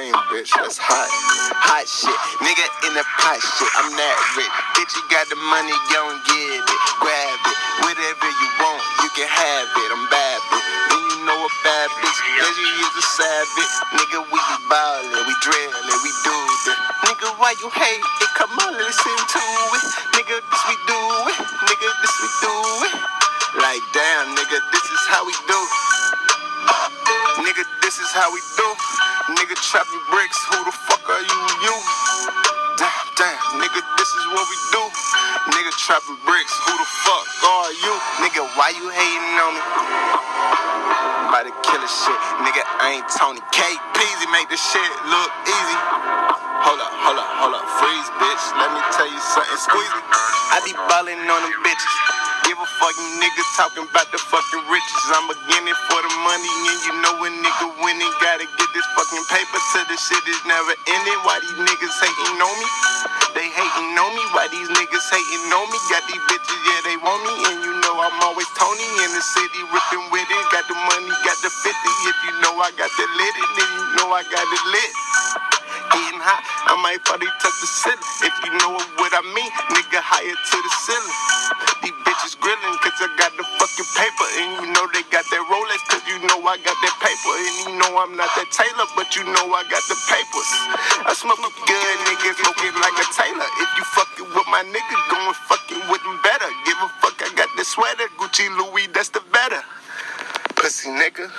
chain, bitch. That's hot. Hot shit. Nigga in the pot shit. I'm that rich. Bitch, you got the money, gon' get it. Grab it. Whatever you want, you can have it. I'm bad, bitch. And you know a bad bitch. Cause you is a savage. Nigga, we be ballin', we drillin', we do this. Nigga, why you hate it? Come on, listen to it. Nigga, this we do it. Nigga, this we do it. Like, damn, nigga, this is how we do. Nigga, this is how we do. Nigga, trapping bricks, who the fuck are you? Damn, nigga, this is what we do. Nigga, trapping bricks, who the fuck are you? Nigga, why you hating on me? About to kill a shit. Nigga, I ain't Tony K. Peasy, make this shit look easy. Hold up, freeze, bitch. Let me tell you something, squeeze me. I be ballin' on them bitches. Give a fuck, you niggas talking about the fucking riches. I'm again it for the money, and you know a nigga winning. Gotta get this fucking paper till the shit is never ending. Why these niggas hating on me? They hating on me. Why these niggas hating on me? Got these bitches, yeah, they want me. And you know I'm always Tony in the city, ripping with it. Got the money, got the 50. If you know I got the lit, then you know I got it lit. Getting hot, I might probably touch the ceiling. If you know what I mean, nigga, higher to the ceiling. These bitches grillin' cause I got the fucking paper. And you know they got that Rolex cause you know I got that paper. And you know I'm not that Taylor, but you know I got the papers. I smoke good, nigga, smoking like a Taylor. If you fucking with my nigga, going fucking with him better. Give a fuck, I got the sweater, Gucci, Louis, that's the better. Pussy nigga.